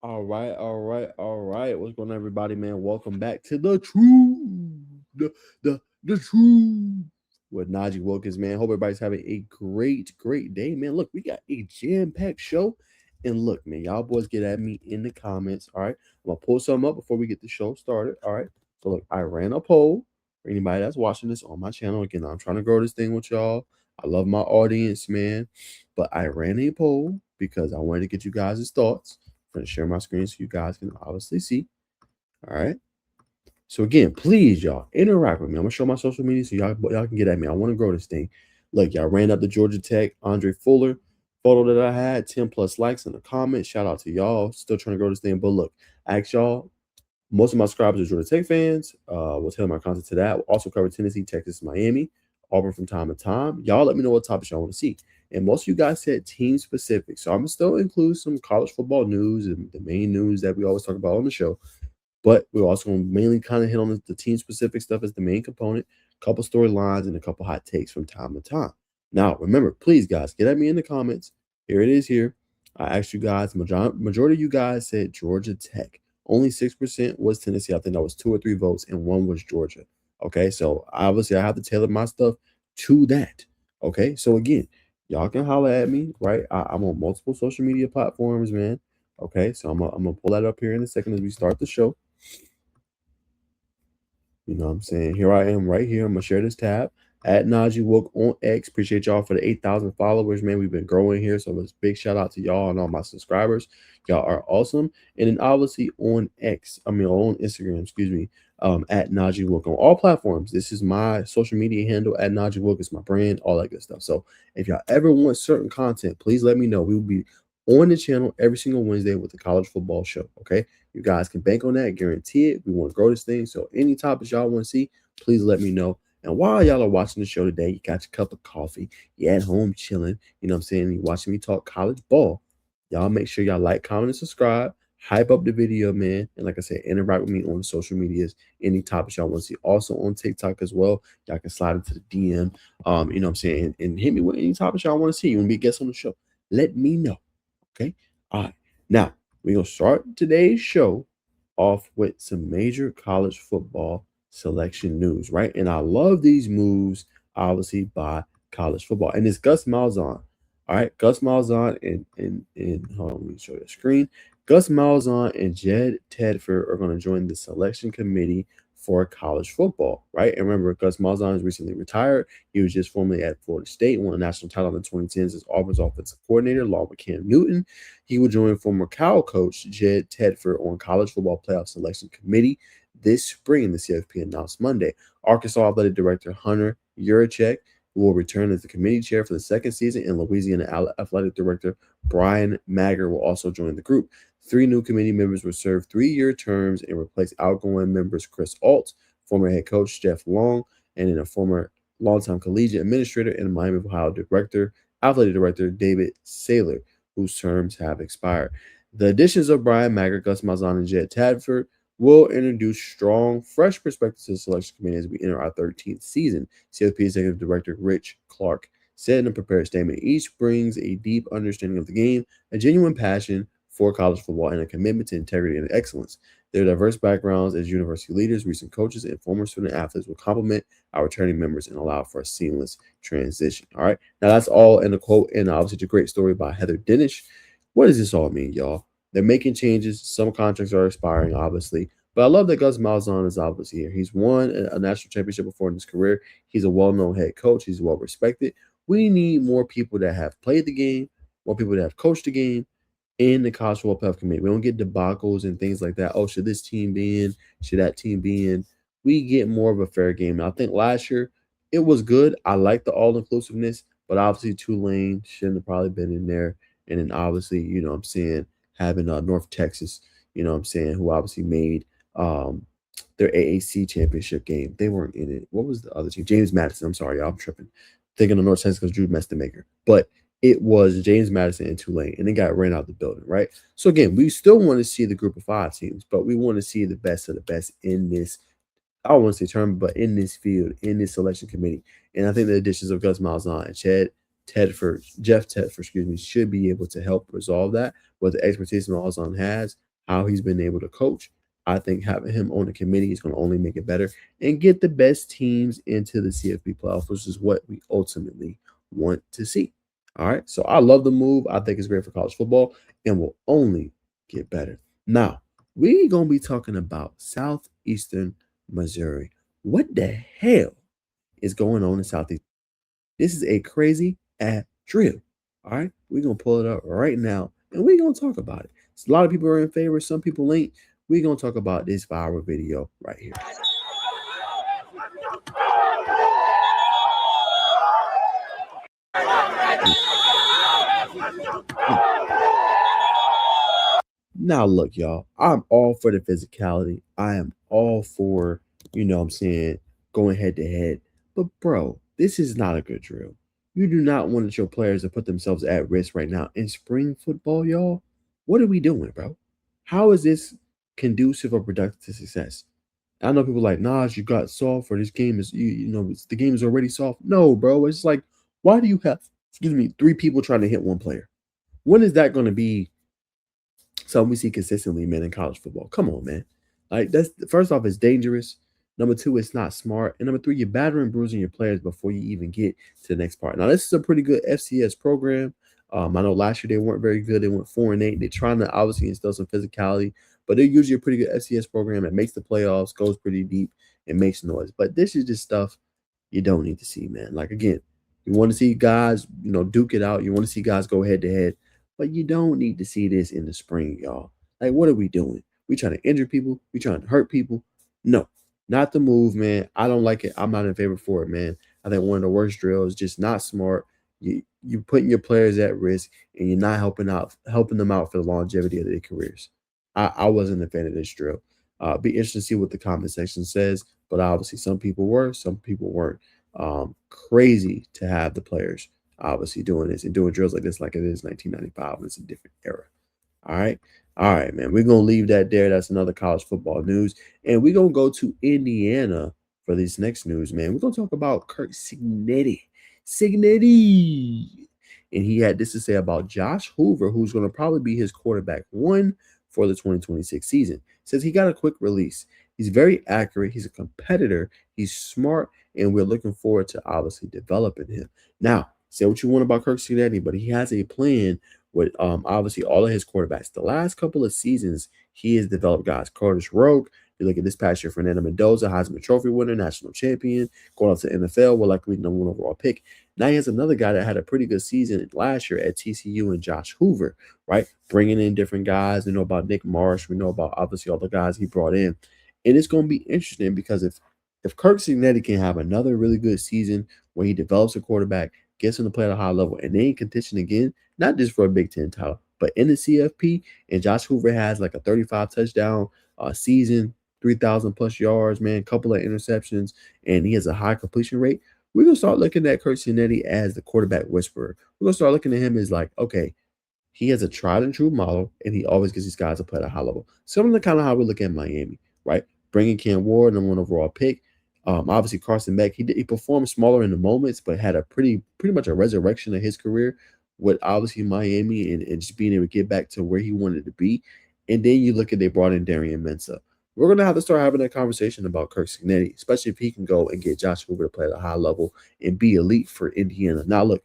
All right. What's going on, everybody, man? Welcome back to the truth, the truth with Najee Wilkins, man. Hope everybody's having a great day, man. Look, we got a jam-packed show, and look, man, y'all boys get at me in the comments. All right, I'm gonna pull something up before we get the show started. All right, so look, I ran a poll for anybody that's watching this on my channel. Again, I'm trying to grow this thing with y'all. I love my audience, man, but I ran a poll because I wanted to get you guys' thoughts. I'm going to share my screen so you guys can obviously see. All right. So again, please, y'all, interact with me. I'm gonna show my social media so y'all can get at me. I want to grow this thing. Look, y'all ran up the Georgia Tech Andre Fuller photo that I had, 10 plus likes in the comments. Shout out to y'all. Still trying to grow this thing. But look, I asked y'all, most of my subscribers are Georgia Tech fans. We'll tailor my content to that. We'll also cover Tennessee, Texas, Miami, Auburn from time to time. Y'all let me know what topics y'all want to see. And most of you guys said team specific. So I'm going to still include some college football news and the main news that we always talk about on the show. But we're also going to mainly kind of hit on the team specific stuff as the main component, a couple storylines, and a couple hot takes from time to time. Now, remember, please, guys, get at me in the comments. Here it is here. I asked you guys, majority of you guys said Georgia Tech. Only 6% was Tennessee. I think that was 2 or 3 votes, and 1 was Georgia. Okay, so obviously I have to tailor my stuff to that. Okay, so again, y'all can holler at me, right? I'm on multiple social media platforms, man. Okay, so I'm gonna pull that up here in a second as we start the show. You know what I'm saying? Here I am right here. I'm going to share this tab at Najee Wilk on X. Appreciate y'all for the 8,000 followers, man. We've been growing here. So it's big shout out to y'all and all my subscribers. Y'all are awesome. And then obviously on on Instagram, excuse me, at Najee Wilk on all platforms. This is my social media handle at Najee Wilk. It's my brand, all that good stuff. So if y'all ever want certain content, please let me know. We will be on the channel every single Wednesday with the college football show. Okay. You guys can bank on that, guarantee it. We want to grow this thing. So any topics y'all want to see, please let me know. And while y'all are watching the show today, you got your cup of coffee, you're at home chilling, you know what I'm saying? You're watching me talk college ball. Y'all make sure y'all like, comment, and subscribe. Hype up the video, man. And like I said, interact with me on the social medias. Any topics y'all want to see. Also on TikTok as well. Y'all can slide into the DM. You know what I'm saying? And hit me with any topics y'all want to see. You want to be a guest on the show. Let me know. Okay. All right. Now, we're going to start today's show off with some major college football selection news, right? And I love these moves, obviously, by college football. And it's Gus Malzahn. All right. Gus Malzahn and hold on, let me show you the screen. Gus Malzahn and Jed Tedford are going to join the selection committee for college football, right? And remember, Gus Malzahn is recently retired. He was just formerly at Florida State, won a national title in the 2010s as Auburn's offensive coordinator, along with Cam Newton. He will join former Cal coach Jed Tedford on college football playoff selection committee this spring, the CFP announced Monday. Arkansas athletic director Hunter Yurachek will return as the committee chair for the second season, and Louisiana athletic director Brian Magger will also join the group. 3 new committee members will serve 3-year terms and replace outgoing members Chris Alt, former head coach Jeff Long, and then a former longtime collegiate administrator and Miami of Ohio athletic director David Saylor, whose terms have expired. The additions of Brian Magger, Gus Malzahn, and Jed Tadford will introduce strong, fresh perspectives to the selection committee as we enter our 13th season, CFP Executive Director Rich Clark said in a prepared statement. Each brings a deep understanding of the game, a genuine passion for college football, and a commitment to integrity and excellence. Their diverse backgrounds as university leaders, recent coaches, and former student athletes will complement our returning members and allow for a seamless transition. All right. Now, that's all in a quote, and obviously it's a great story by Heather Dinish. What does this all mean, y'all? They're making changes. Some contracts are expiring, obviously. But I love that Gus Malzahn is obviously here. He's won a national championship before in his career. He's a well-known head coach. He's well-respected. We need more people that have played the game, more people that have coached the game in the college football playoff committee. We don't get debacles and things like that. Oh, should this team be in? Should that team be in? We get more of a fair game. And I think last year it was good. I like the all-inclusiveness, but obviously Tulane shouldn't have probably been in there. And then obviously, you know what I'm saying, having North Texas, you know what I'm saying, who obviously made their AAC championship game. They weren't in it. What was the other team? James Madison. I'm sorry, y'all. I'm tripping. Thinking of North Texas because Drew Mestemaker. But it was James Madison and Tulane, and they got ran out the building, right? So again, we still want to see the group of 5 teams, but we want to see the best of the best in this, I don't want to say term, but in this field, in this selection committee. And I think the additions of Gus Malzahn and Jeff Tedford, should be able to help resolve that with the expertise Malzahn has. how he's been able to coach. I think having him on the committee is going to only make it better and get the best teams into the CFP playoffs, which is what we ultimately want to see. All right. So I love the move. I think it's great for college football and will only get better. Now, we're going to be talking about Southeastern Missouri. What the hell is going on in Southeast? This is a crazy ass drill. All right. We're going to pull it up right now and we're going to talk about it. So a lot of people are in favor, some people ain't. We're going to talk about this viral video right here. Now, look, y'all, I'm all for the physicality. I am all for, what I'm saying, going head to head. But, bro, this is not a good drill. You do not want your players to put themselves at risk right now in spring football, y'all. What are we doing, bro? How is this conducive or productive to success? I know people like, Nas, you got soft, or this game is, the game is already soft. No, bro. It's like, why do you have, three people trying to hit one player? When is that going to be something we see consistently, man, in college football? Come on, man. Like, that's first off, it's dangerous. Number two, it's not smart. And number three, you're battering, bruising your players before you even get to the next part. Now, this is a pretty good FCS program. I know last year they weren't very good. They went 4-8. They're trying to obviously instill some physicality, but they're usually a pretty good FCS program that makes the playoffs, goes pretty deep, and makes noise. But this is just stuff you don't need to see, man. Like, again, you want to see guys, duke it out. You want to see guys go head to head, but you don't need to see this in the spring, y'all. Like, what are we doing? We trying to injure people? We trying to hurt people? No, not the move, man. I don't like it. I'm not in favor for it, man. I think one of the worst drills, just not smart. You putting your players at risk and you're not helping them out for the longevity of their careers. I wasn't a fan of this drill. Be interested to see what the comment section says, but obviously some people were, some people weren't. Crazy to have the players obviously doing this and doing drills like this like it is 1995 and it's a different era. All right. All right, man. We're going to leave that there. That's another college football news. And we're going to go to Indiana for this next news, man. We're going to talk about Kurt Schmidt. And he had this to say about Josh Hoover, who's going to probably be his quarterback one for the 2026 season. Says he got a quick release. He's very accurate. He's a competitor. He's smart. And we're looking forward to obviously developing him. Now, say what you want about Kirk Schmidt, but he has a plan with obviously all of his quarterbacks. The last couple of seasons, he has developed guys. Curtis Rogue, you look at this past year, Fernando Mendoza, Heisman Trophy winner, national champion, going out to the NFL, will likely be number one overall pick. Now he has another guy that had a pretty good season last year at TCU and Josh Hoover, right? Bringing in different guys. We know about Nick Marsh. We know about obviously all the guys he brought in. And it's going to be interesting because if Kirk Schmidt can have another really good season where he develops a quarterback, gets him to play at a high level, and they in contention again, not just for a Big Ten title, but in the CFP, and Josh Hoover has like a 35 touchdown season, 3,000 plus yards, man, couple of interceptions, and he has a high completion rate, we're going to start looking at Kurt Schmidt as the quarterback whisperer. We're going to start looking at him as like, okay, he has a tried and true model, and he always gets these guys to play at a high level. Similar to kind of how we look at Miami, right? Bringing Cam Ward, number one overall pick. Obviously, Carson Beck, he performed smaller in the moments, but had a pretty much a resurrection of his career with obviously Miami and just being able to get back to where he wanted to be. And then you look at they brought in Darian Mensah. We're going to have to start having that conversation about Kirk Schmidt, especially if he can go and get Josh Hoover to play at a high level and be elite for Indiana. Now, look,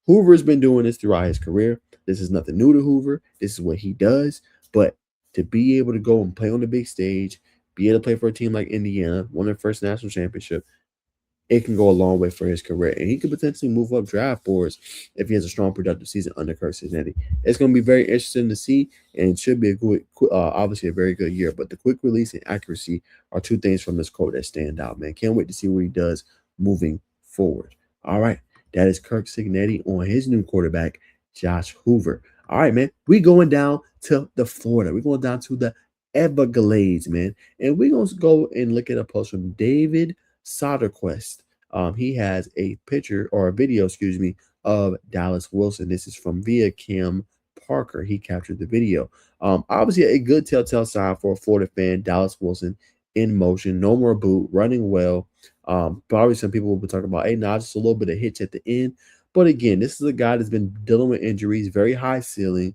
Hoover's been doing this throughout his career. This is nothing new to Hoover. This is what he does. But to be able to go and play on the big stage, be able to play for a team like Indiana, won their first national championship, it can go a long way for his career. And he could potentially move up draft boards if he has a strong, productive season under Kurt Schmidt. It's going to be very interesting to see, and it should be a good, obviously a very good year. But the quick release and accuracy are two things from this quote that stand out, man. Can't wait to see what he does moving forward. All right. That is Kurt Schmidt on his new quarterback, Josh Hoover. All right, man. We going down to the Florida. We're going down to the Everglades, man. And we're going to go and look at a post from David Soderquist. He has a picture or a video, of Dallas Wilson. This is from via Cam Parker. He captured the video. Obviously, a good telltale sign for a Florida fan. Dallas Wilson in motion, no more boot, running well. Probably some people will be talking about, hey, nah, just a little bit of hitch at the end. But again, this is a guy that's been dealing with injuries, very high ceiling.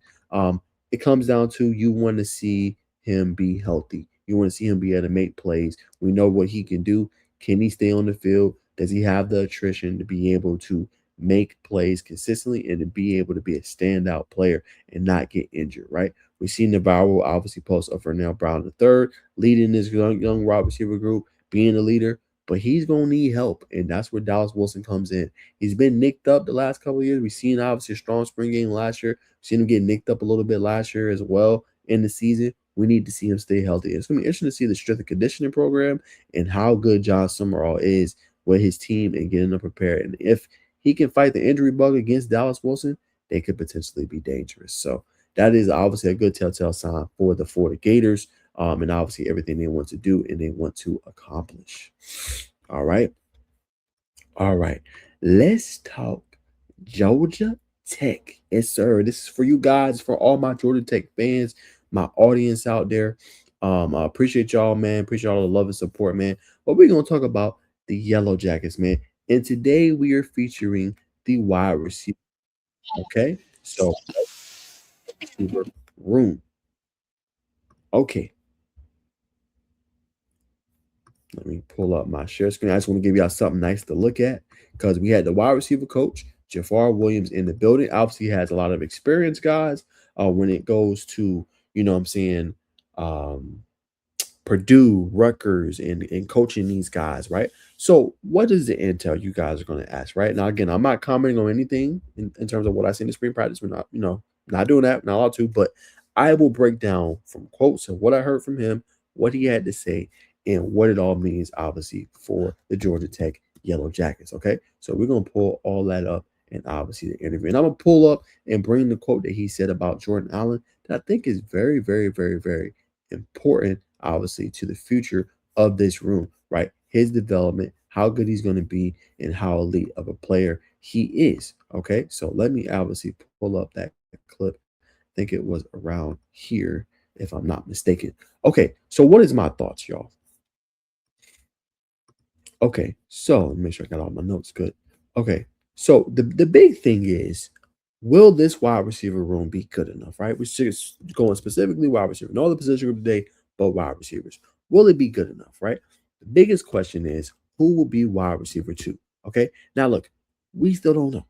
It comes down to you want to see him be healthy. You want to see him be able to make plays. We know what he can do. Can he stay on the field? Does he have the attrition to be able to make plays consistently and to be able to be a standout player and not get injured, right? We've seen the viral, obviously, post of Vernell Brown III leading this young wide receiver group, being a leader, but he's going to need help, and that's where Dallas Wilson comes in. He's been nicked up the last couple of years. We've seen, obviously, a strong spring game last year. We've seen him get nicked up a little bit last year as well in the season. We need to see him stay healthy. It's going to be interesting to see the strength and conditioning program and how good John Summerall is with his team and getting them prepared. And if he can fight the injury bug against Dallas Wilson, they could potentially be dangerous. So that is obviously a good telltale sign for the Florida Gators, and obviously everything they want to do and they want to accomplish. All right. All right. Let's talk Georgia Tech. Yes, sir. This is for you guys, for all my Georgia Tech fans, my audience out there. I appreciate y'all, man. Appreciate all the love and support, man. But we're going to talk about the Yellow Jackets, man. And today we are featuring the wide receiver. Okay. So, receiver room. Okay. Let me pull up my share screen. I just want to give y'all something nice to look at because we had the wide receiver coach, Jafar Williams, in the building. Obviously, he has a lot of experience, guys, when it goes to, you know what I'm saying, Purdue, Rutgers, and coaching these guys, right? So what is the intel you guys are going to ask, right? Now, again, I'm not commenting on anything in terms of what I see in the spring practice. We're not, not doing that, not allowed to, but I will break down from quotes of what I heard from him, what he had to say, and what it all means, obviously, for the Georgia Tech Yellow Jackets, okay? So we're going to pull all that up and obviously the interview. And I'm going to pull up and bring the quote that he said about Jordan Allen that I think is very, very, very, very important, obviously, to the future of this room, right? His development, how good he's going to be, and how elite of a player he is. Okay, so let me obviously pull up that clip. I think it was around here, if I'm not mistaken. Okay, so what is my thoughts, y'all? Okay, so let me make sure I got all my notes good. Okay, so the big thing is, will this wide receiver room be good enough, right? We're just going specifically wide receiver, no other position group today, but wide receivers. Will it be good enough, right? The biggest question is, who will be wide receiver two? Okay, now look, we still don't know.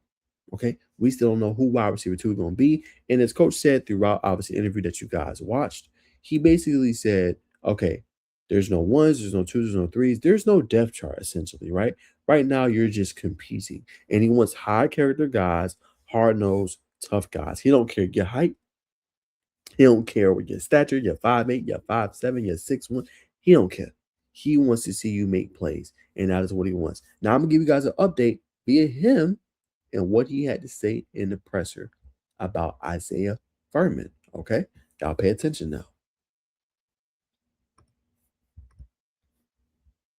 Okay, we still don't know who wide receiver two is going to be. And as coach said throughout, obviously, the interview that you guys watched, he basically said, okay, there's no ones, there's no twos, there's no threes, there's no depth chart, essentially, right? Right now, you're just competing. And he wants high character guys, hard nosed, tough guys. He don't care your height. He don't care what your stature, your 5'8", your 5'7", your 6'1". He don't care. He wants to see you make plays, and that is what he wants. Now I'm gonna give you guys an update via him and what he had to say in the presser about Isaiah Fuhrmann. Okay, y'all pay attention now.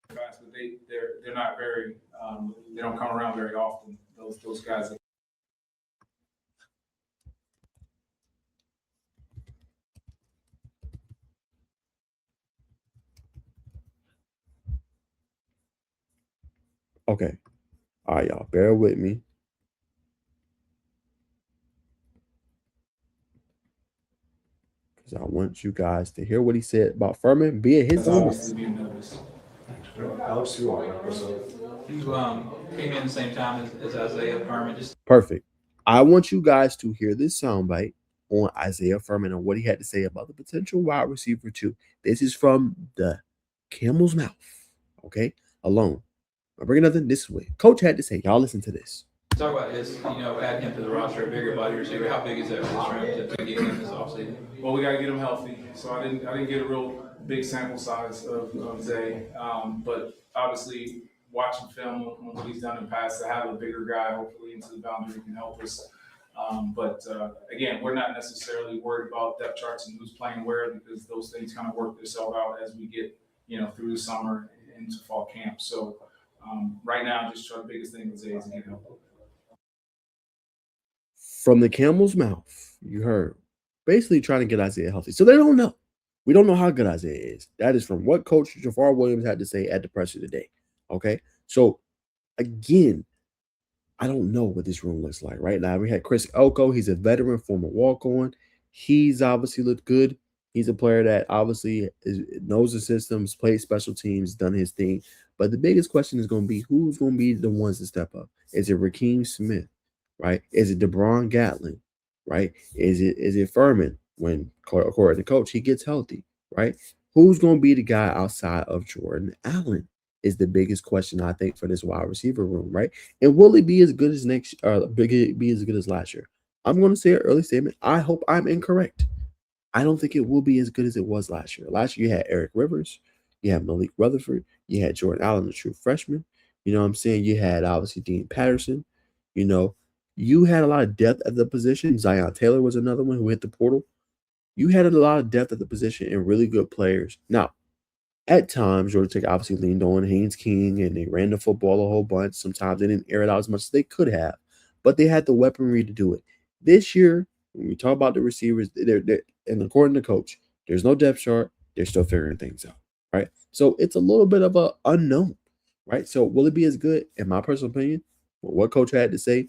But they're not very they don't come around very often. Those guys. Okay, all right, y'all, bear with me. Because I want you guys to hear what he said about Fuhrmann, be it his own. Being noticed. Alex Fuhrmann, what's up? You came in the same time as Isaiah Fuhrmann. Just Perfect. I want you guys to hear this soundbite on Isaiah Fuhrmann and what he had to say about the potential wide receiver too. This is from the camel's mouth. Okay, alone. I'm bringing nothing this way. Coach had to say. Y'all listen to this. talk about his, adding him to the roster, a bigger body receiver. How big is that for this room to get him this offseason? Well, we got to get him healthy. So I didn't get a real big sample size of Zay, but obviously watching film on what he's done in the past, to have a bigger guy hopefully into the boundary can help us. But again, we're not necessarily worried about depth charts and who's playing where, because those things kind of work themselves out as we get through the summer into fall camp. So right now, just try the biggest thing with Zay is to get help. From the camel's mouth, you heard, basically trying to get Isaiah healthy. So they don't know. We don't know how good Isaiah is. That is from what Coach Jafar Williams had to say at the presser today. Okay. So again, I don't know what this room looks like right now. We had Chris Elko. He's a veteran, former walk-on. He's obviously looked good. He's a player that obviously knows the systems, plays special teams, done his thing. But the biggest question is going to be who's going to be the ones to step up? Is it Rakeem Smith, right? Is it DeBron Gatlin, right? Is it Fuhrmann when, according to coach, he gets healthy, right? Who's going to be the guy outside of Jordan Allen is the biggest question, I think, for this wide receiver room, right? And will it be as good as be as good as last year? I'm going to say an early statement. I hope I'm incorrect. I don't think it will be as good as it was last year. Last year, you had Eric Rivers, you had Malik Rutherford, you had Jordan Allen, the true freshman. You know what I'm saying? You had obviously Dean Patterson. You know, you had a lot of depth at the position. Zion Taylor was another one who hit the portal. You had a lot of depth at the position and really good players. Now, at times, Georgia Tech obviously leaned on Haynes King and they ran the football a whole bunch. Sometimes they didn't air it out as much as they could have, but they had the weaponry to do it. This year, when we talk about the receivers, and according to coach, there's no depth chart. They're still figuring things out, right? So it's a little bit of an unknown, right? So will it be as good, in my personal opinion, what coach had to say?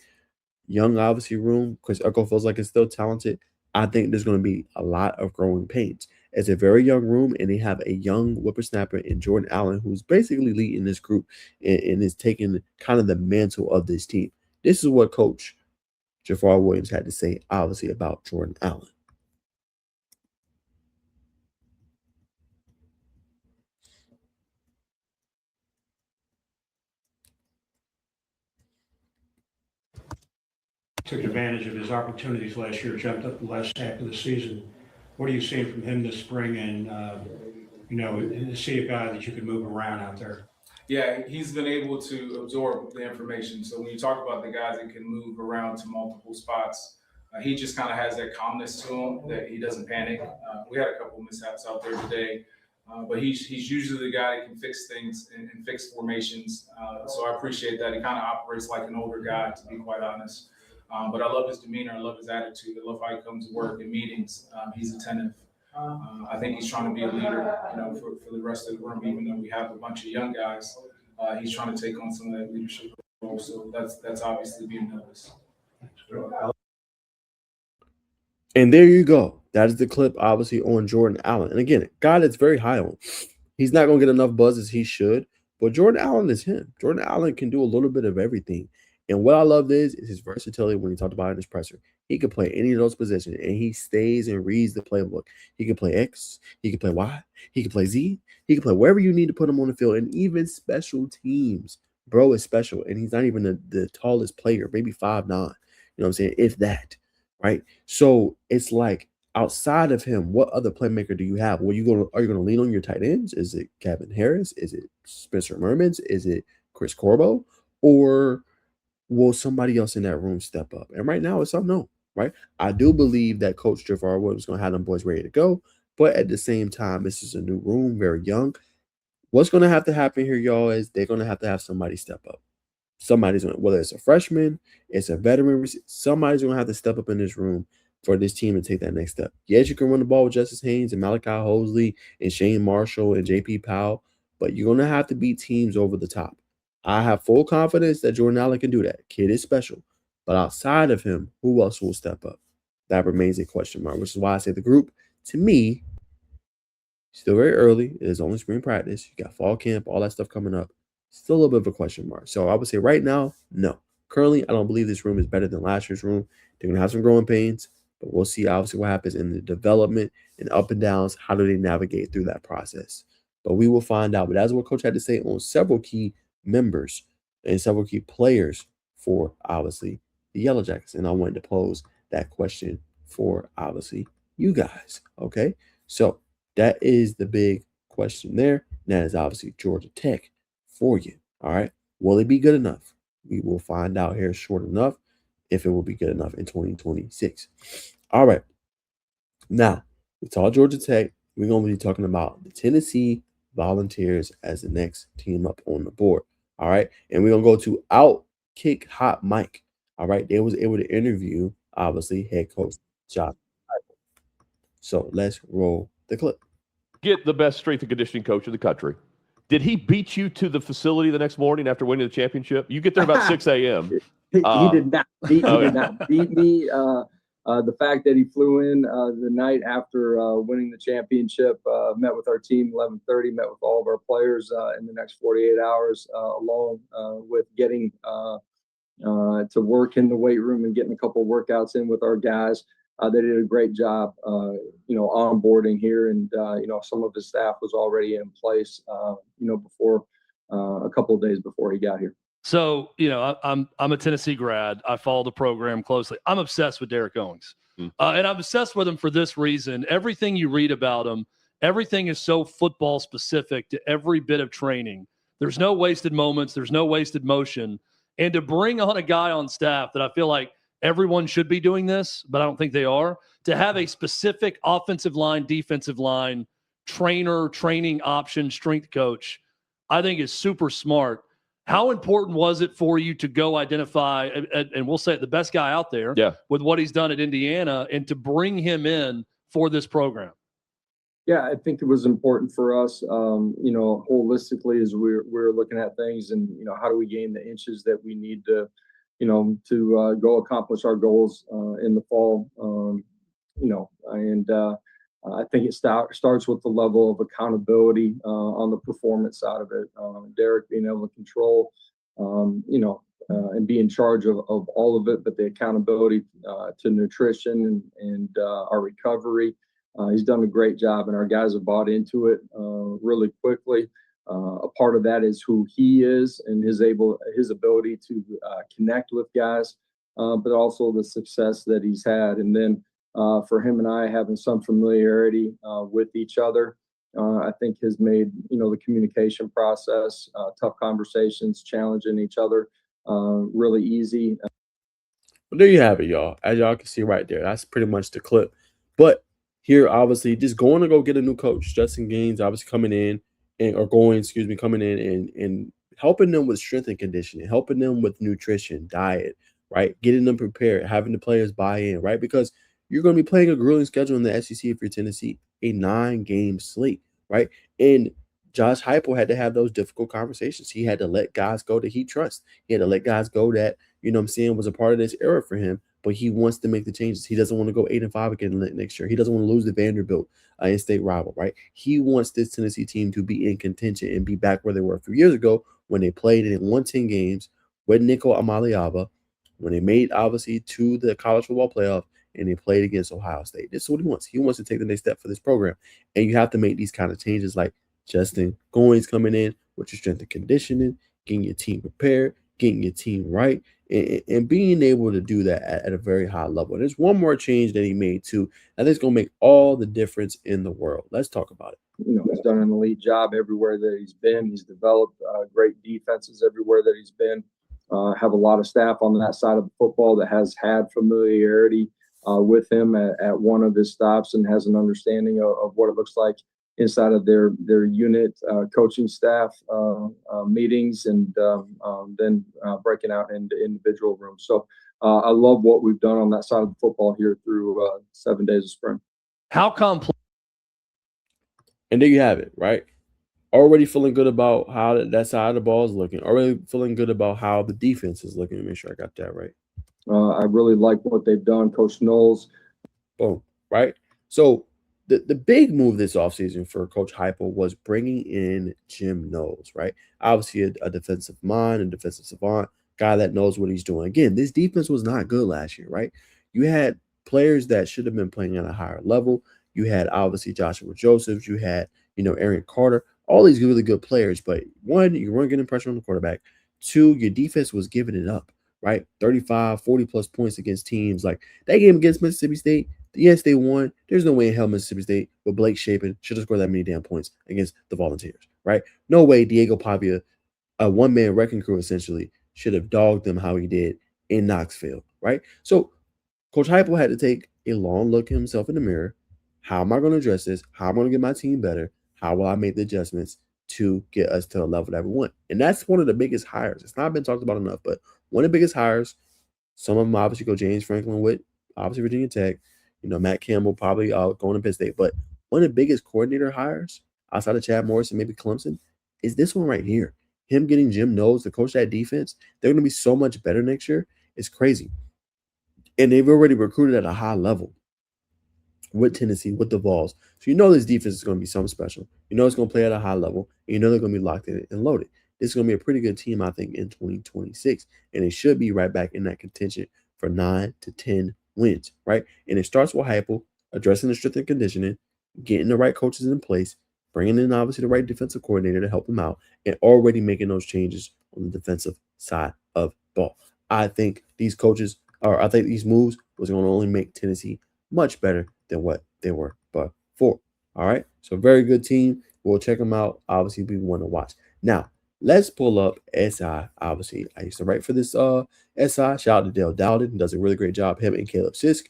Young, obviously, room. Chris Echo feels like it's still talented. I think there's going to be a lot of growing pains. It's a very young room, and they have a young whippersnapper in Jordan Allen, who's basically leading this group and is taking kind of the mantle of this team. This is what Coach Jafar Williams had to say, obviously, about Jordan Allen. Took advantage of his opportunities last year, jumped up the last half of the season. What are you seeing from him this spring, and to see a guy that you can move around out there? Yeah, he's been able to absorb the information. So when you talk about the guys that can move around to multiple spots, he just kind of has that calmness to him that he doesn't panic. We had a couple mishaps out there today, but he's usually the guy that can fix things and fix formations. So I appreciate that. He kind of operates like an older guy, to be quite honest. But I love his demeanor. I love his attitude. I love how he comes to work in meetings. He's attentive. I think he's trying to be a leader, for the rest of the room. Even though we have a bunch of young guys, he's trying to take on some of that leadership role. So that's obviously being noticed. And there you go. That is the clip, obviously, on Jordan Allen. And again, a guy that's very high on. He's not going to get enough buzz as he should, but Jordan Allen is him. Jordan Allen can do a little bit of everything. And what I love is his versatility when he talked about it in his presser. He can play any of those positions, and he stays and reads the playbook. He can play X, he can play Y, he can play Z, he can play wherever you need to put him on the field, and even special teams. Bro is special, and he's not even the tallest player, maybe 5'9". You know what I'm saying? If that, right? So it's like outside of him, what other playmaker do you have? Are you gonna lean on your tight ends? Is it Kevin Harris? Is it Spencer Mermans? Is it Chris Corbo? Or will somebody else in that room step up? And right now it's unknown, right? I do believe that Coach Jafar Williams is going to have them boys ready to go. But at the same time, this is a new room, very young. What's going to have to happen here, y'all, is they're going to have somebody step up. Somebody's going to, whether it's a freshman, it's a veteran, somebody's going to have to step up in this room for this team to take that next step. Yes, you can run the ball with Justice Haynes and Malachi Hosley and Shane Marshall and JP Powell, but you're going to have to beat teams over the top. I have full confidence that Jordan Allen can do that. Kid is special. But outside of him, who else will step up? That remains a question mark, which is why I say the group, to me, still very early. It is only spring practice. You got fall camp, all that stuff coming up. Still a little bit of a question mark. So I would say right now, no. Currently, I don't believe this room is better than last year's room. They're going to have some growing pains, but we'll see obviously what happens in the development and up and downs. How do they navigate through that process? But we will find out. But that's what Coach had to say on several key members and several key players for obviously the Yellow Jackets. And I wanted to pose that question for obviously you guys. Okay. So that is the big question there. And that is obviously Georgia Tech for you. All right. Will it be good enough? We will find out here short enough if it will be good enough in 2026. All right. Now, we talked Georgia Tech. We're going to be talking about the Tennessee Volunteers as the next team up on the board. All right. And we're going to go to Outkick Hot Mike. All right. They was able to interview, obviously, head coach Josh. So let's roll the clip. Get the best strength and conditioning coach in the country. Did he beat you to the facility the next morning after winning the championship? You get there about 6 a.m. He did not beat me. the fact that he flew in the night after winning the championship, met with our team 11:30, met with all of our players in the next 48 hours, along with getting to work in the weight room and getting a couple of workouts in with our guys. They did a great job, onboarding here, and some of his staff was already in place, before a couple of days before he got here. So, I'm a Tennessee grad. I follow the program closely. I'm obsessed with Derek Owings, and I'm obsessed with him for this reason. Everything you read about him, everything is so football specific to every bit of training. There's no wasted moments. There's no wasted motion. And to bring on a guy on staff that I feel like everyone should be doing this, but I don't think they are, to have a specific offensive line, defensive line, trainer, training option, strength coach, I think is super smart. How important was it for you to go identify, and we'll say it, the best guy out there with what he's done at Indiana, and to bring him in for this program? Yeah, I think it was important for us, holistically as we're looking at things, and how do we gain the inches that we need to, go accomplish our goals in the fall, I think it starts with the level of accountability on the performance side of it. Derek being able to control, and be in charge of all of it, but the accountability to nutrition and our recovery. He's done a great job, and our guys have bought into it really quickly. A part of that is who he is and his ability to connect with guys, but also the success that he's had. And then for him and I having some familiarity with each other, I think has made the communication process, tough conversations, challenging each other, really easy. Well, there you have it, y'all. As y'all can see right there, that's pretty much the clip. But here, obviously, just going to go get a new coach, Justin Gaines, obviously coming in and helping them with strength and conditioning, helping them with nutrition, diet, right? Getting them prepared, having the players buy in, right? Because you're going to be playing a grueling schedule in the SEC if you're Tennessee, a 9-game slate, right? And Josh Heupel had to have those difficult conversations. He had to let guys go that he trusts. He had to let guys go that, was a part of this era for him, but he wants to make the changes. He doesn't want to go 8-5 again next year. He doesn't want to lose to Vanderbilt, in-state rival, right? He wants this Tennessee team to be in contention and be back where they were a few years ago when they played and won 10 games with Nico Amaliaba, when they made, obviously, to the college football playoff, and they played against Ohio State. This is what he wants. He wants to take the next step for this program. And you have to make these kind of changes like Justin Goins coming in with your strength and conditioning, getting your team prepared, getting your team right, and being able to do that at a very high level. And there's one more change that he made too. I think it's going to make all the difference in the world. Let's talk about it. He's done an elite job everywhere that he's been. He's developed great defenses everywhere that he's been. Have a lot of staff on that side of the football that has had familiarity with him at one of his stops and has an understanding of what it looks like inside of their unit coaching staff meetings, and then breaking out into individual rooms. So I love what we've done on that side of the football here through 7 days of spring. How complex? And there you have it, right? Already feeling good about how that side of the ball is looking. Already feeling good about how the defense is looking. Let me make sure I got that right. I really like what they've done, Coach Knowles. Boom, right? So the big move this offseason for Coach Heupel was bringing in Jim Knowles, right? Obviously a defensive mind, a defensive savant, guy that knows what he's doing. Again, this defense was not good last year, right? You had players that should have been playing at a higher level. You had, obviously, Joshua Josephs. You had, Aaron Carter. All these really good players. But, one, you weren't getting pressure on the quarterback. Two, your defense was giving it up, right? 35, 40-plus points against teams. Like, that game against Mississippi State, yes, they won. There's no way in hell Mississippi State with Blake Shapen should have scored that many damn points against the Volunteers, right? No way Diego Pavia, a one-man wrecking crew, essentially, should have dogged them how he did in Knoxville, right? So, Coach Heupel had to take a long look at himself in the mirror. How am I going to address this? How am I going to get my team better? How will I make the adjustments to get us to a level that we want? And that's one of the biggest hires. It's not been talked about enough, but one of the biggest hires, some of them obviously go James Franklin with, obviously, Virginia Tech. Matt Campbell probably going to Penn State. But one of the biggest coordinator hires outside of Chad Morris and maybe Clemson is this one right here. Him getting Jim Knowles to coach that defense. They're going to be so much better next year. It's crazy. And they've already recruited at a high level with Tennessee, with the Vols. So you know this defense is going to be something special. You know it's going to play at a high level. And you know they're going to be locked in and loaded. This is going to be a pretty good team, I think, in 2026. And it should be right back in that contention for 9 to 10 wins, right? And it starts with Heupel addressing the strength and conditioning, getting the right coaches in place, bringing in, obviously, the right defensive coordinator to help them out, and already making those changes on the defensive side of ball. I think these moves was going to only make Tennessee much better than what they were before. All right. So very good team. We'll check them out. Obviously, we want to watch. Now, let's pull up SI. Obviously, I used to write for this SI. Shout out to Dale Dowden. Does a really great job. Him and Caleb Sisk.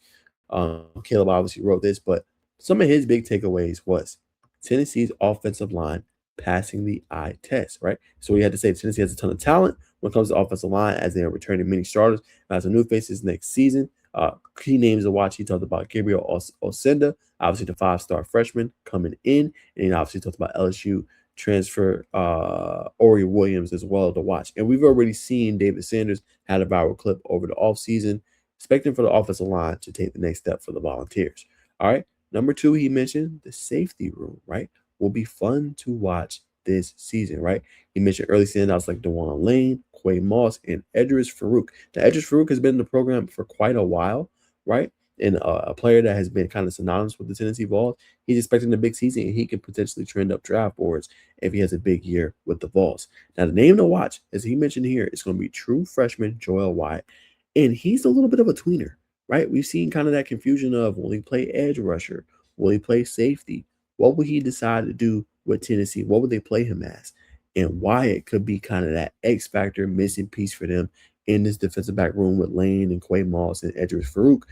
Caleb obviously wrote this, but some of his big takeaways was Tennessee's offensive line passing the eye test, right? So we had to say Tennessee has a ton of talent when it comes to offensive line as they are returning many starters as a new faces next season. Key names to watch. He talked about Gabriel Osenda, obviously the 5-star freshman coming in, and he obviously talked about LSU transfer Ori Williams as well to watch. And we've already seen David Sanders had a viral clip over the offseason, expecting for the offensive line to take the next step for the Volunteers. All right. Number 2, he mentioned the safety room, right? Will be fun to watch this season, right? He mentioned early standouts like DeJuan Lane, Quay Moss, and Edris Farouk. Now, Edris Farouk has been in the program for quite a while, right? And a player that has been kind of synonymous with the Tennessee Vols. He's expecting a big season, and he can potentially trend up draft boards if he has a big year with the Vols. Now, the name to watch, as he mentioned here, is going to be true freshman Joel Wyatt. And he's a little bit of a tweener, right? We've seen kind of that confusion of, will he play edge rusher? Will he play safety? What will he decide to do with Tennessee? What would they play him as? And Wyatt could be kind of that X factor missing piece for them in this defensive back room with Lane and Quay Moss and Edris Farouk.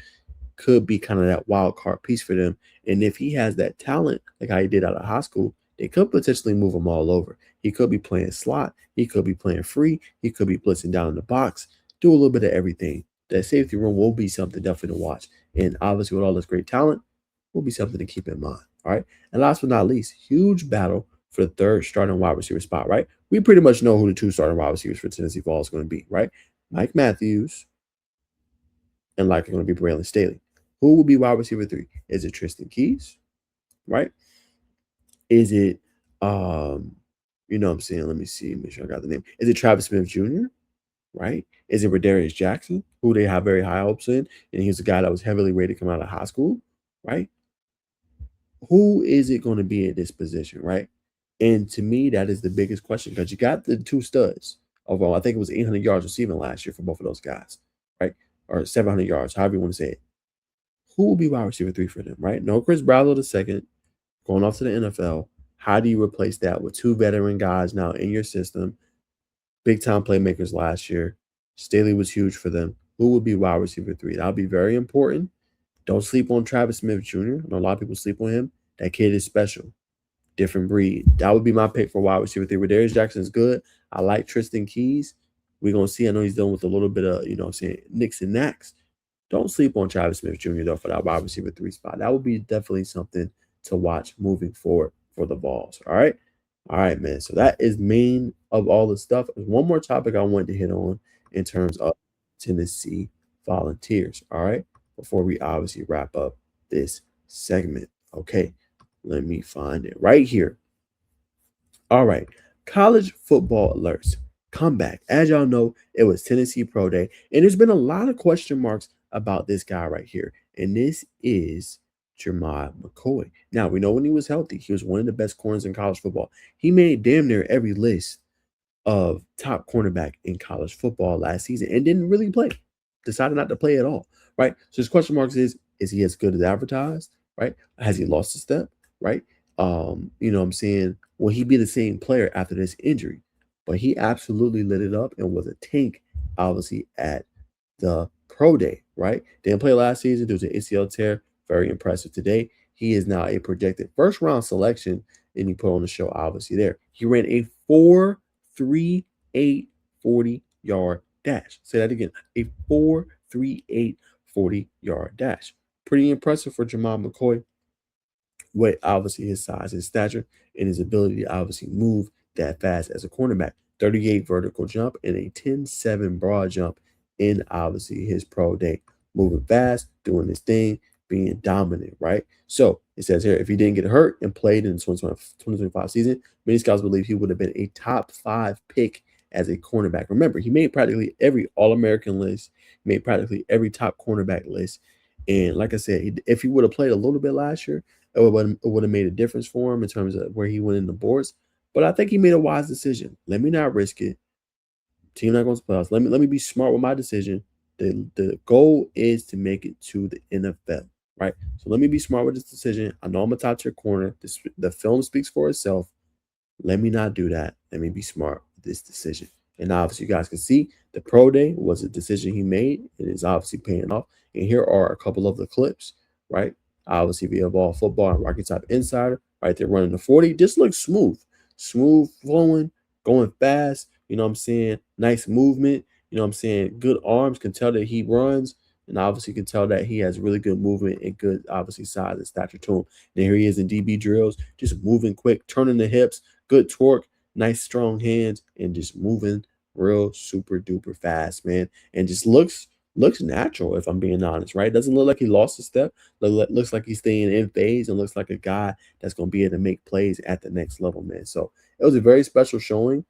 Could be kind of that wild card piece for them. And if he has that talent, like how he did out of high school, they could potentially move him all over. He could be playing slot. He could be playing free. He could be blitzing down in the box. Do a little bit of everything. That safety room will be something definitely to watch. And obviously with all this great talent, will be something to keep in mind. All right. And last but not least, huge battle for the 3rd starting wide receiver spot, right? We pretty much know who the 2 starting wide receivers for Tennessee Vols is going to be, right? Mike Matthews and likely going to be Braylon Staley. Who will be wide receiver 3? Is it Tristan Keys, right? Is it, you know what I'm saying? Let me see. Make sure I got the name. Is it Travis Smith Jr., right? Is it Radarius Jackson, who they have very high hopes in? And he's a guy that was heavily rated coming out of high school, right? Who is it going to be at this position, right? And to me, that is the biggest question because you got the 2 studs. Overall, I think it was 800 yards receiving last year for both of those guys, right? Or 700 yards, however you want to say it. Who will be wide receiver 3 for them, right? No Chris Bradlow II going off to the NFL. How do you replace that with 2 veteran guys now in your system? Big-time playmakers last year. Staley was huge for them. Who will be wide receiver 3? That'll be very important. Don't sleep on Travis Smith Jr. I know a lot of people sleep on him. That kid is special. Different breed. That would be my pick for wide receiver 3. Darius Jackson is good. I like Tristan Keys. We're going to see. I know he's dealing with a little bit of, nicks and knacks. Don't sleep on Travis Smith Jr., though, for that wide receiver 3 spot. That would be definitely something to watch moving forward for the Vols. All right? All right, man. So that is main of all the stuff. There's one more topic I wanted to hit on in terms of Tennessee Volunteers. All right? Before we obviously wrap up this segment. Okay. Let me find it right here. All right. College football alerts. Comeback. As y'all know, it was Tennessee Pro Day. And there's been a lot of question marks about this guy right here. And this is Jeremiah McCoy. Now, we know when he was healthy, he was one of the best corners in college football. He made damn near every list of top cornerback in college football last season and didn't really play. Decided not to play at all, right? So his question marks is he as good as advertised, right? Has he lost a step, right? You know what I'm saying? Will he be the same player after this injury? But he absolutely lit it up and was a tank, obviously, at the Pro Day, right? Didn't play last season due to ACL tear. Very impressive today. He is now a projected first-round selection, and he put on the show, obviously, there. He ran a 4.38 40-yard dash. Say that again. A 4.38 40-yard dash. Pretty impressive for Jeremiah McCoy with, obviously, his size, his stature, and his ability to obviously move that fast as a cornerback. 38 vertical jump and a 10.7 broad jump in, obviously, his Pro Day moving fast, doing his thing, being dominant, right? So it says here, if he didn't get hurt and played in the 2025 season, many scouts believe he would have been a top 5 pick as a cornerback. Remember, he made practically every All-American list, made practically every top cornerback list. And like I said, if he would have played a little bit last year, it would have made a difference for him in terms of where he went in the boards. But I think he made a wise decision. Let me not risk it. Team not going to playoffs. Let me be smart with my decision. The goal is to make it to the NFL, right? So let me be smart with this decision. I know I'm a top tier corner. The film speaks for itself. Let me not do that. Let me be smart with this decision. And obviously, you guys can see the pro day was a decision he made. It is obviously paying off. And here are a couple of the clips, right? Obviously, via Ball Football and Rocky Top Insider, right? They're running the 40. Just looks smooth flowing, going fast. You know what I'm saying? Nice movement. You know what I'm saying? Good arms. Can tell that he runs. And obviously, can tell that he has really good movement and good, obviously, size and stature to him. And here he is in DB drills, just moving quick, turning the hips, good torque, nice strong hands, and just moving real super duper fast, man. And just looks natural, if I'm being honest, right? Doesn't look like he lost a step. Looks like he's staying in phase and looks like a guy that's going to be able to make plays at the next level, man. So it was a very special showing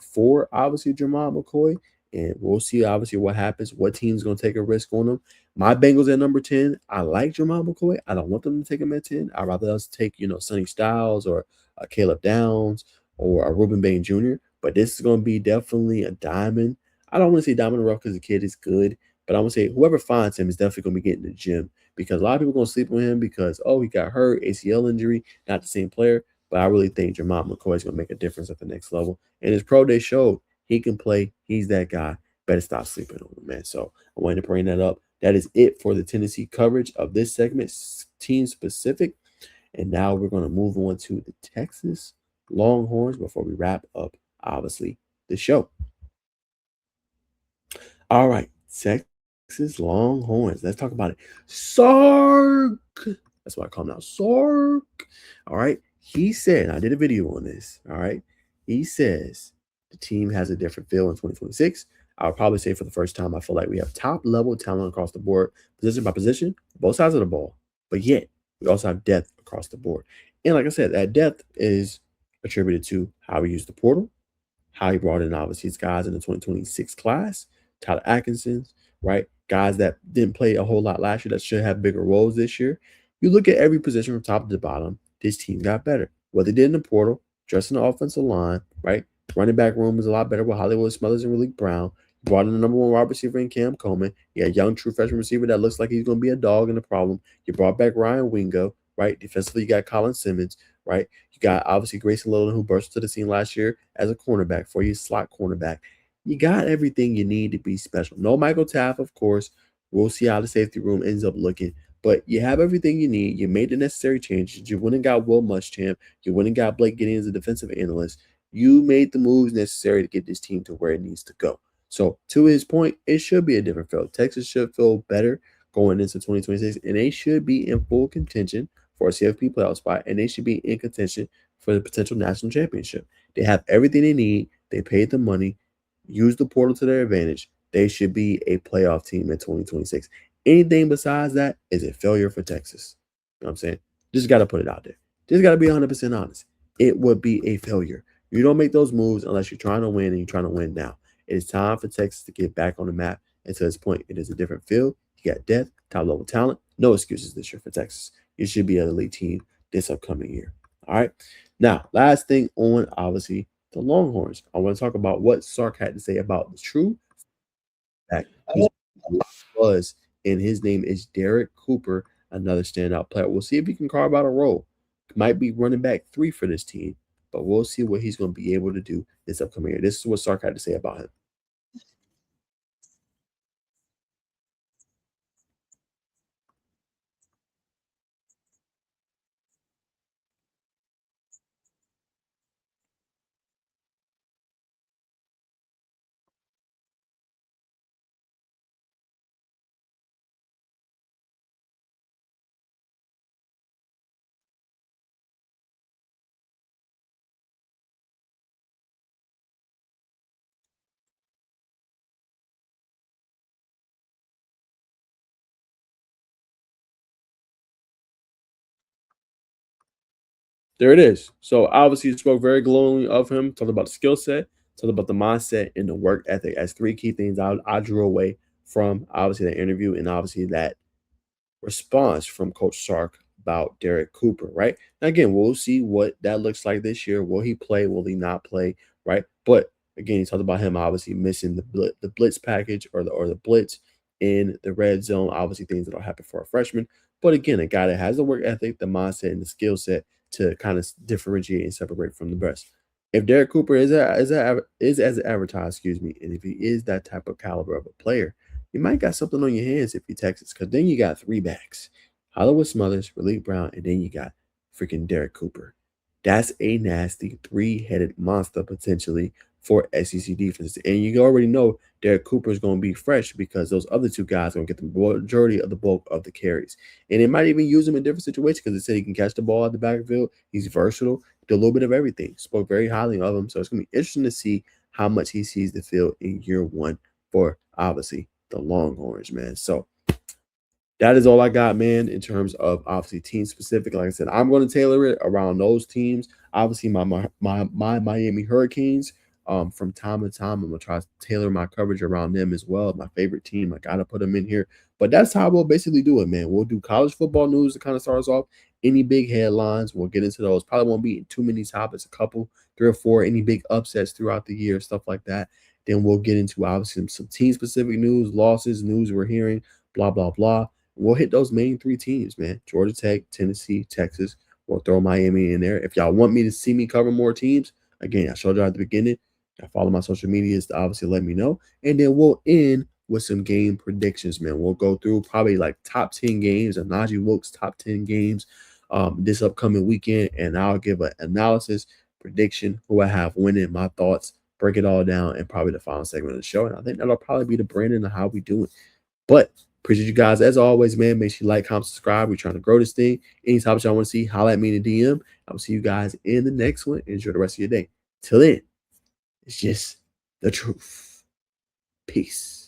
for obviously Jamal McCoy. And we'll see obviously what happens, what team's going to take a risk on him. My Bengals at number 10. I like Jamal McCoy. I don't want them to take him at 10. I'd rather us take, Sonny Styles or Caleb Downs or a Ruben Bain Jr. But this is going to be definitely a diamond. I don't want to say diamond in the rough because the kid is good, but I'm going to say whoever finds him is definitely going to be getting the gym because a lot of people are going to sleep on him because, oh, he got hurt, ACL injury, not the same player. But I really think Jamal McCoy is going to make a difference at the next level. And his pro day showed he can play. He's that guy. Better stop sleeping on him, man. So I wanted to bring that up. That is it for the Tennessee coverage of this segment, team specific. And now we're going to move on to the Texas Longhorns before we wrap up, obviously, the show. All right, Texas Longhorns. Let's talk about it. Sark. That's what I call him now. Sark. All right. He said, I did a video on this. All right. He says the team has a different feel in 2026. I would probably say for the first time, I feel like we have top level talent across the board, position by position, both sides of the ball. But yet, we also have depth across the board. And like I said, that depth is attributed to how we use the portal, how he brought in obviously these guys in the 2026 class, Tyler Atkinson's, right? Guys that didn't play a whole lot last year that should have bigger roles this year. You look at every position from top to bottom, this team got better. What they did in the portal, dressing the offensive line, right? Running back room is a lot better with Hollywood Smothers and Malik Brown. Brought in the number 1 wide receiver in Cam Coleman. You got a young true freshman receiver that looks like he's going to be a dog and a problem. You brought back Ryan Wingo, right? Defensively, you got Colin Simmons, right? You got obviously Grayson Little, who burst to the scene last year as a cornerback for you, slot cornerback. You got everything you need to be special. No Michael Taft, of course. We'll see how the safety room ends up looking. But you have everything you need. You made the necessary changes. You went and got Will Muschamp. You went and got Blake Gideon as a defensive analyst. You made the moves necessary to get this team to where it needs to go. So to his point, it should be a different feel. Texas should feel better going into 2026, and they should be in full contention for a CFP playoff spot, and they should be in contention for the potential national championship. They have everything they need. They paid the money, use the portal to their advantage. They should be a playoff team in 2026. Anything besides that is a failure for Texas. You know what I'm saying? Just got to put it out there. Just got to be 100% honest. It would be a failure. You don't make those moves unless you're trying to win, and you're trying to win now. It is time for Texas to get back on the map. And to this point, it is a different field. You got depth, top level talent. No excuses this year for Texas. You should be an elite team this upcoming year. All right. Now, last thing on obviously the Longhorns. I want to talk about what Sark had to say about the true back. He's was, and his name is Derek Cooper, another standout player. We'll see if he can carve out a role. Might be running back 3 for this team, but we'll see what he's going to be able to do this upcoming year. This is what Sark had to say about him. there it is. So obviously, he spoke very glowingly of him, talked about the skill set, talked about the mindset and the work ethic as three key things I drew away from obviously that interview and obviously that response from Coach Sark about Derek Cooper, right? Now, again, we'll see what that looks like this year. Will he play? Will he not play? Right? But again, he talked about him obviously missing the blitz package or the blitz in the red zone. Obviously, things that'll happen for a freshman. But again, a guy that has the work ethic, the mindset, and the skill set to kind of differentiate and separate from the best. If Derek Cooper is as advertised, excuse me, and if he is that type of caliber of a player, you might got something on your hands if you're Texas, because then you got three backs: Hollywood Smothers, Malik Brown, and then you got freaking Derek Cooper. That's a nasty three-headed monster potentially for SEC defenses. And you already know Derek Cooper is going to be fresh because those other two guys are going to get the majority of the bulk of the carries. And they might even use him in different situations because they said he can catch the ball at the backfield. He's versatile, do a little bit of everything. Spoke very highly of him. So it's going to be interesting to see how much he sees the field in year one for, obviously, the Longhorns, man. So that is all I got, man, in terms of obviously team specific. Like I said, I'm going to tailor it around those teams. Obviously, my Miami Hurricanes, from time to time, I'm going to try to tailor my coverage around them as well. My favorite team, I got to put them in here. But that's how we'll basically do it, man. We'll do college football news to kind of start us off. Any big headlines, we'll get into those. Probably won't be too many topics, a couple, 3 or 4, any big upsets throughout the year, stuff like that. Then we'll get into obviously some team-specific news, losses, news we're hearing, blah, blah, blah. We'll hit those main 3 teams, man. Georgia Tech, Tennessee, Texas. We'll throw Miami in there. If y'all want me to see me cover more teams, again, I showed y'all at the beginning. I follow my social medias to obviously let me know. And then we'll end with some game predictions, man. We'll go through probably like top 10 games, and Najee Wilkes' top 10 games this upcoming weekend. And I'll give an analysis, prediction, who I have winning, my thoughts, break it all down, and probably the final segment of the show. And I think that'll probably be the branding of how we do it. But appreciate you guys as always, man. Make sure you like, comment, subscribe. We're trying to grow this thing. Any topics y'all want to see, holla at me in the DM. I will see you guys in the next one. Enjoy the rest of your day. Till then, it's just the truth. Peace.